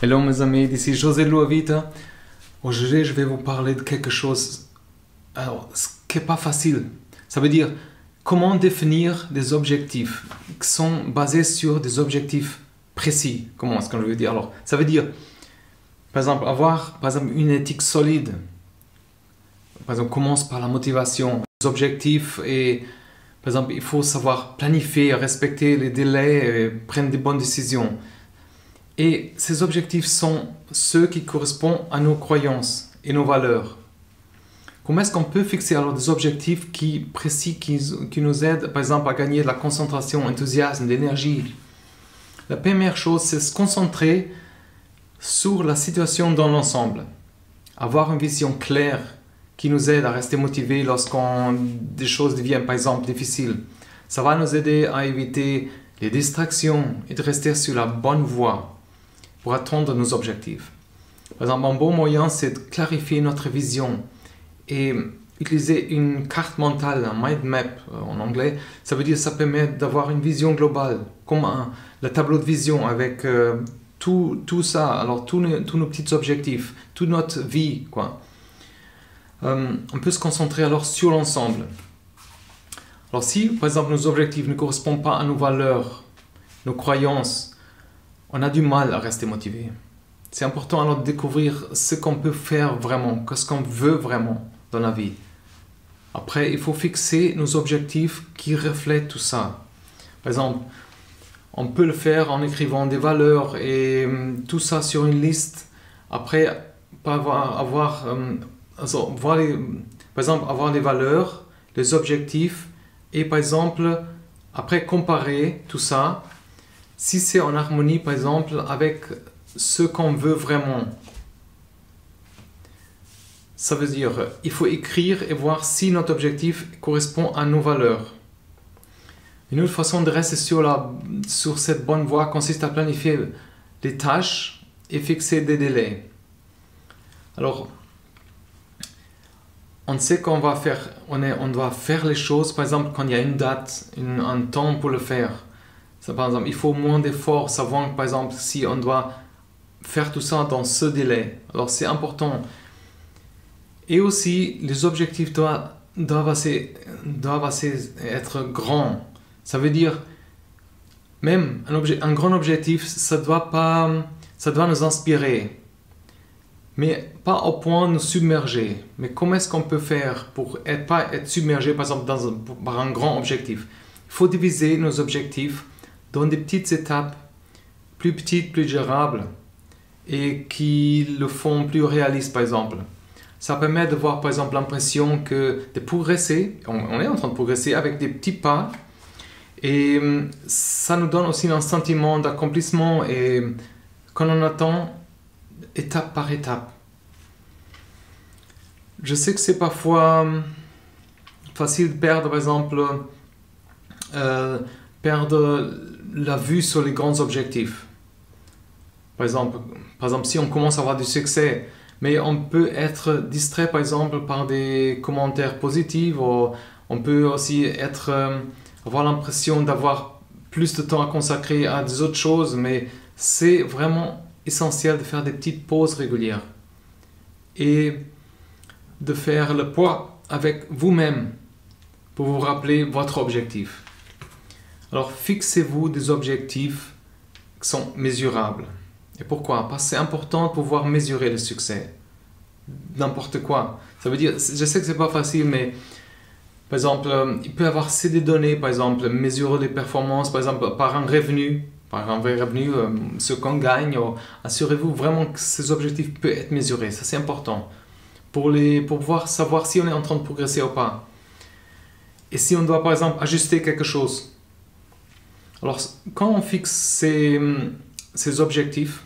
Hello mes amis, ici José Luavita. Aujourd'hui, je vais vous parler de quelque chose ce qui n'est pas facile. Ça veut dire comment définir des objectifs qui sont basés sur des objectifs précis. Comment est-ce que je veux dire? Alors, ça veut dire, par exemple, avoir une éthique solide. Par exemple, commence par la motivation, les objectifs et par exemple, il faut savoir planifier, respecter les délais et prendre des bonnes décisions. Et ces objectifs sont ceux qui correspondent à nos croyances et nos valeurs. Comment est-ce qu'on peut fixer alors des objectifs précis qui nous aident, par exemple, à gagner de la concentration, enthousiasme, d'énergie? La première chose, c'est se concentrer sur la situation dans l'ensemble. Avoir une vision claire qui nous aide à rester motivés lorsqu'on des choses deviennent, par exemple, difficiles. Ça va nous aider à éviter les distractions et de rester sur la bonne voie pour atteindre nos objectifs. Par exemple, un bon moyen, c'est de clarifier notre vision et utiliser une carte mentale, un mind map en anglais. Ça veut dire que ça permet d'avoir une vision globale, comme le tableau de vision avec tout ça, alors tous nos petits objectifs, toute notre vie, quoi. On peut se concentrer alors sur l'ensemble. Alors si, par exemple, nos objectifs ne correspondent pas à nos valeurs, nos croyances, on a du mal à rester motivé. C'est important alors de découvrir ce qu'on peut faire vraiment, ce qu'on veut vraiment dans la vie. Après, il faut fixer nos objectifs qui reflètent tout ça. Par exemple, on peut le faire en écrivant des valeurs et tout ça sur une liste. Après, avoir les valeurs, les objectifs et par exemple, après comparer tout ça. Si c'est en harmonie, par exemple, avec ce qu'on veut vraiment, ça veut dire il faut écrire et voir si notre objectif correspond à nos valeurs. Une autre façon de rester sur cette bonne voie consiste à planifier les tâches et fixer des délais. Alors, on sait qu'on va faire, on doit faire les choses, par exemple, quand il y a une date, un temps pour le faire. Par exemple, il faut moins d'efforts, savoir par exemple si on doit faire tout ça dans ce délai. Alors c'est important. Et aussi, les objectifs doivent être grands. Ça veut dire, même un grand objectif, ça doit nous inspirer. Mais pas au point de nous submerger. Mais comment est-ce qu'on peut faire pour pas être submergé, par exemple, par un grand objectif? Il faut diviser nos objectifs dans des petites étapes, plus petites, plus gérables, et qui le font plus réaliste, par exemple. Ça permet de voir, par exemple, l'impression de progresser, on est en train de progresser avec des petits pas, et ça nous donne aussi un sentiment d'accomplissement et qu'on en attend étape par étape. Je sais que c'est parfois facile de perdre, par exemple, perdre la vue sur les grands objectifs. Par exemple, si on commence à avoir du succès, mais on peut être distrait, par exemple, par des commentaires positifs, ou on peut aussi avoir l'impression d'avoir plus de temps à consacrer à des autres choses, mais c'est vraiment essentiel de faire des petites pauses régulières et de faire le poids avec vous-même pour vous rappeler votre objectif. Alors, fixez-vous des objectifs qui sont mesurables. Et pourquoi? Parce que c'est important de pouvoir mesurer le succès. N'importe quoi. Ça veut dire, je sais que c'est pas facile, mais par exemple, il peut y avoir des données, par exemple, mesurer les performances, par exemple, par un vrai revenu, ce qu'on gagne. Assurez-vous vraiment que ces objectifs peuvent être mesurés. Ça, c'est important. Pour pouvoir savoir si on est en train de progresser ou pas. Et si on doit, par exemple, ajuster quelque chose. Alors, quand on fixe ces objectifs,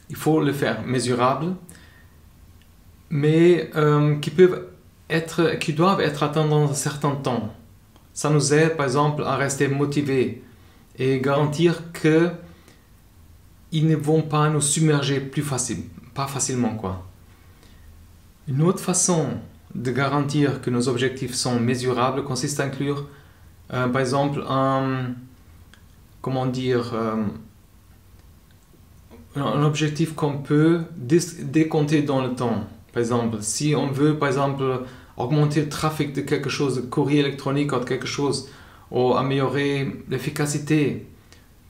il faut le faire mesurable, mais qui doivent être atteints dans un certain temps. Ça nous aide, par exemple, à rester motivés et garantir qu'ils ne vont pas nous submerger pas facilement, quoi. Une autre façon de garantir que nos objectifs sont mesurables consiste à inclure par exemple un objectif qu'on peut décompter dans le temps. Par exemple, si on veut, par exemple, augmenter le trafic de quelque chose, de courrier électronique ou de quelque chose, ou améliorer l'efficacité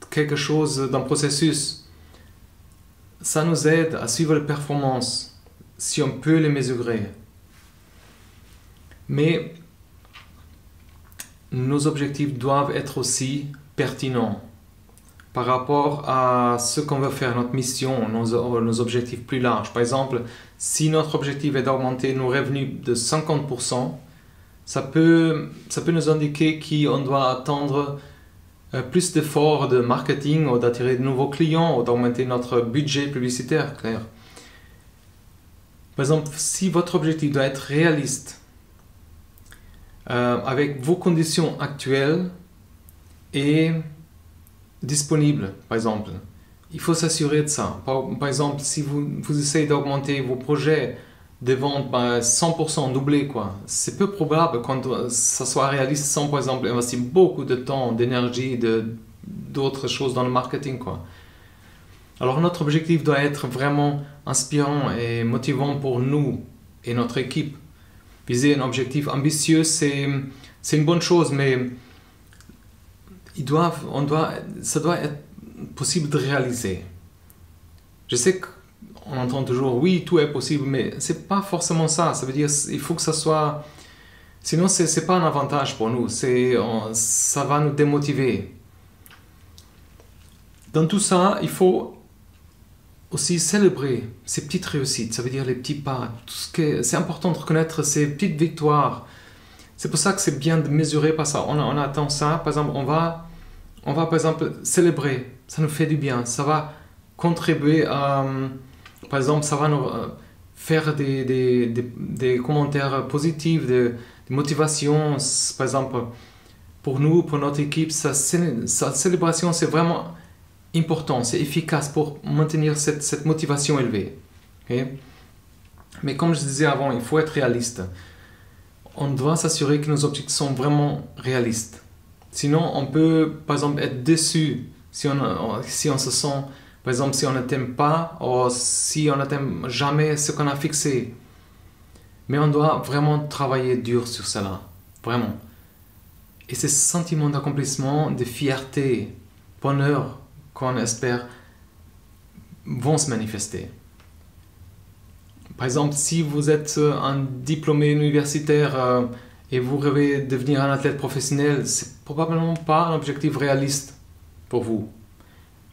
de quelque chose d'un processus, ça nous aide à suivre les performances, si on peut les mesurer. Mais nos objectifs doivent être aussi pertinents par rapport à ce qu'on veut faire, notre mission, nos objectifs plus larges. Par exemple, si notre objectif est d'augmenter nos revenus de 50%, ça peut nous indiquer qu'on doit attendre plus d'efforts de marketing ou d'attirer de nouveaux clients ou d'augmenter notre budget publicitaire, clair. Par exemple, si votre objectif doit être réaliste, avec vos conditions actuelles et disponibles, par exemple, il faut s'assurer de ça. Par exemple, si vous essayez d'augmenter vos projets de vente 100% doublé, c'est peu probable que ça soit réaliste sans, par exemple, investir beaucoup de temps, d'énergie, d'autres choses dans le marketing, Alors notre objectif doit être vraiment inspirant et motivant pour nous et notre équipe. Viser un objectif ambitieux, c'est une bonne chose, mais ça doit être possible de réaliser. Je sais qu'on entend toujours, oui, tout est possible, mais c'est pas forcément ça. Ça veut dire il faut que ça soit... Sinon, c'est pas un avantage pour nous. Ça va nous démotiver. Dans tout ça, il faut aussi célébrer ces petites réussites, ça veut dire les petits pas. C'est important de reconnaître ces petites victoires. C'est pour ça que c'est bien de mesurer par ça. On attend ça, par exemple, on va par exemple célébrer. Ça nous fait du bien. Ça va contribuer à, par exemple, ça va nous faire des commentaires positifs, des motivations. Par exemple, pour nous, pour notre équipe, sa célébration, c'est vraiment important, c'est efficace pour maintenir cette motivation élevée. Okay? Mais comme je disais avant, il faut être réaliste. On doit s'assurer que nos objectifs sont vraiment réalistes. Sinon, on peut, par exemple, être déçu si on se sent, par exemple, si on n'atteint pas ou si on n'atteint jamais ce qu'on a fixé. Mais on doit vraiment travailler dur sur cela, vraiment. Et ces sentiments d'accomplissement, de fierté, bonheur, qu'on espère vont se manifester. Par exemple, si vous êtes un diplômé universitaire et vous rêvez de devenir un athlète professionnel, c'est probablement pas un objectif réaliste pour vous.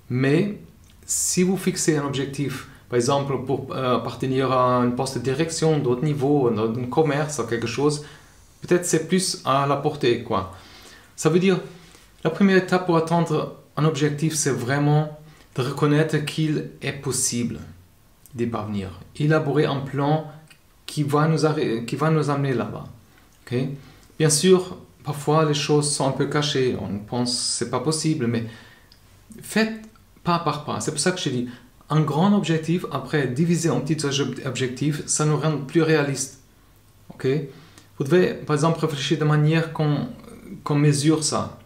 Mais si vous fixez un objectif, par exemple pour appartenir à un poste de direction d'autre niveau, dans un commerce ou quelque chose, peut-être c'est plus à la portée, Ça veut dire, la première étape pour atteindre un objectif, c'est vraiment de reconnaître qu'il est possible d'y parvenir. Élaborer un plan qui va nous amener là-bas. Okay? Bien sûr, parfois les choses sont un peu cachées. On pense que ce n'est pas possible, mais faites pas par pas. C'est pour ça que je dis, un grand objectif, après diviser en petits objectifs, ça nous rend plus réalistes. Okay? Vous devez, par exemple, réfléchir de manière qu'on mesure ça.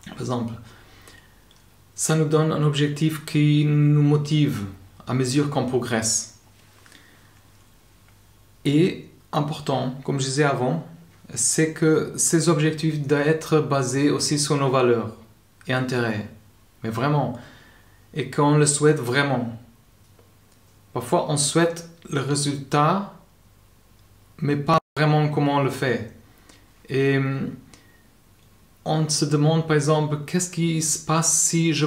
Par exemple, ça nous donne un objectif qui nous motive à mesure qu'on progresse. Et important, comme je disais avant, c'est que ces objectifs doivent être basés aussi sur nos valeurs et intérêts. Mais vraiment. Et qu'on le souhaite vraiment. Parfois, on souhaite le résultat, mais pas vraiment comment on le fait. Et on se demande, par exemple, qu'est-ce qui se passe si je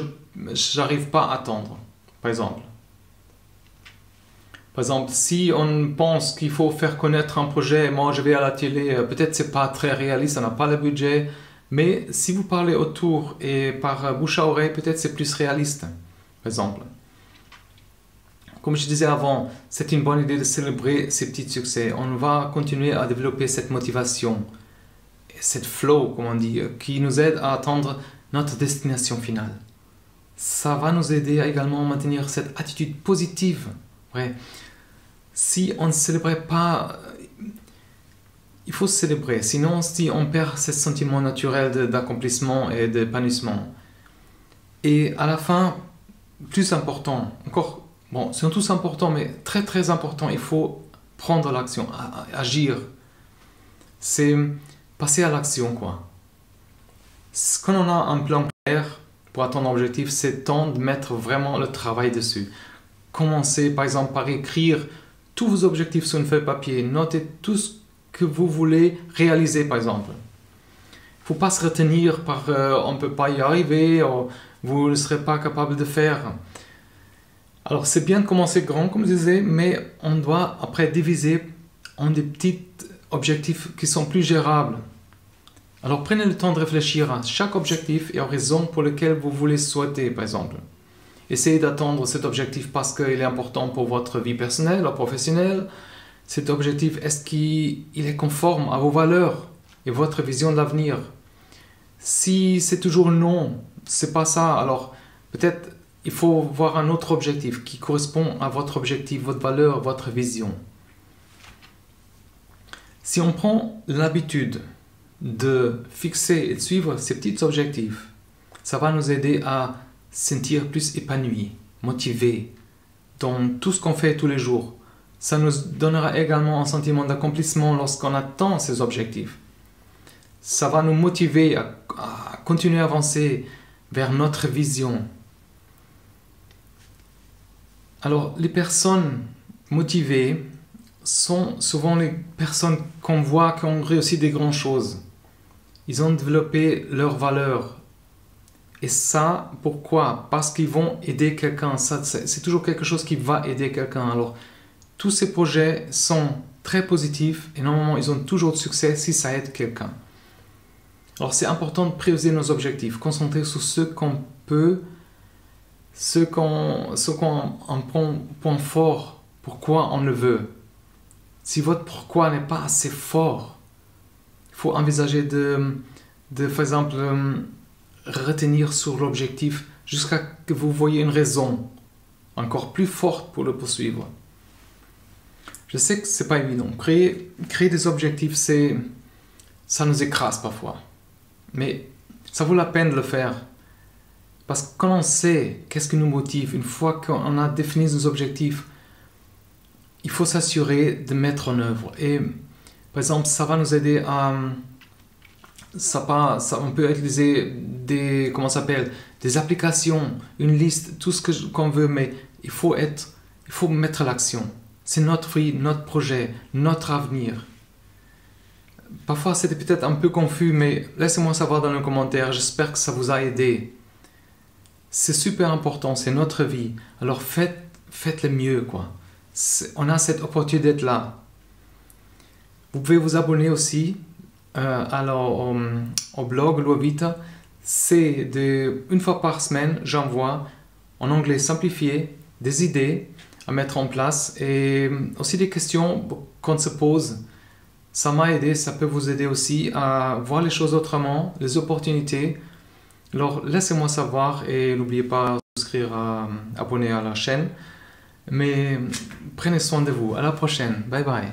n'arrive pas à attendre, par exemple. Par exemple, si on pense qu'il faut faire connaître un projet, moi je vais à la télé, peut-être c'est pas très réaliste, on n'a pas le budget, mais si vous parlez autour et par bouche à oreille, peut-être c'est plus réaliste, par exemple. Comme je disais avant, c'est une bonne idée de célébrer ces petits succès. On va continuer à développer cette motivation, cette flow, comme on dit, qui nous aide à atteindre notre destination finale. Ça va nous aider à également maintenir cette attitude positive. Ouais. Si on ne célébrait pas, il faut célébrer. Sinon, si on perd ce sentiment naturel d'accomplissement et d'épanouissement. Et à la fin, plus important, encore, bon, c'est tous important, mais très très important, il faut prendre l'action, agir. C'est passer à l'action, quoi. Quand on a un plan clair pour atteindre l'objectif, c'est temps de mettre vraiment le travail dessus. Commencez par exemple par écrire tous vos objectifs sur une feuille papier. Notez tout ce que vous voulez réaliser, par exemple. Il ne faut pas se retenir par on ne peut pas y arriver, ou vous ne serez pas capable de faire. Alors c'est bien de commencer grand, comme je disais, mais on doit après diviser en des petits objectifs qui sont plus gérables. Alors prenez le temps de réfléchir à chaque objectif et aux raisons pour lesquelles vous voulez souhaiter, par exemple. Essayez d'atteindre cet objectif parce qu'il est important pour votre vie personnelle ou professionnelle. Cet objectif, est-ce qu'il est conforme à vos valeurs et votre vision de l'avenir? Si c'est toujours non, c'est pas ça, alors peut-être il faut voir un autre objectif qui correspond à votre objectif, votre valeur, votre vision. Si on prend l'habitude de fixer et de suivre ces petits objectifs, ça va nous aider à sentir plus épanoui, motivé dans tout ce qu'on fait tous les jours. Ça nous donnera également un sentiment d'accomplissement lorsqu'on atteint ces objectifs. Ça va nous motiver à continuer à avancer vers notre vision. Alors, les personnes motivées sont souvent les personnes qu'on voit qui ont réussi des grandes choses. Ils ont développé leurs valeurs. Et ça, pourquoi? Parce qu'ils vont aider quelqu'un. C'est toujours quelque chose qui va aider quelqu'un. Alors, tous ces projets sont très positifs et normalement, ils ont toujours de succès si ça aide quelqu'un. Alors, c'est important de prioriser nos objectifs, concentrer sur ce qu'on peut, ce qu'on en point fort, pourquoi on le veut. Si votre pourquoi n'est pas assez fort, il faut envisager de par exemple, retenir sur l'objectif jusqu'à ce que vous voyez une raison encore plus forte pour le poursuivre. Je sais que c'est pas évident. Créer des objectifs, ça nous écrase parfois. Mais ça vaut la peine de le faire. Parce que quand on sait qu'est-ce qui nous motive, une fois qu'on a défini nos objectifs, il faut s'assurer de mettre en œuvre. Et par exemple, ça va nous aider à... on peut utiliser des applications, une liste, tout ce qu'on veut, mais il faut mettre l'action. C'est notre vie, notre projet, notre avenir. Parfois, c'était peut-être un peu confus, mais laissez-moi savoir dans les commentaires. J'espère que ça vous a aidé. C'est super important, c'est notre vie. Alors faites le mieux, quoi. On a cette opportunité d'être là. Vous pouvez vous abonner aussi au blog Loavita. C'est une fois par semaine, j'envoie en anglais simplifié des idées à mettre en place et aussi des questions qu'on se pose. Ça m'a aidé, ça peut vous aider aussi à voir les choses autrement, les opportunités. Alors laissez-moi savoir et n'oubliez pas de souscrire, abonner à la chaîne. Mais prenez soin de vous. À la prochaine. Bye bye.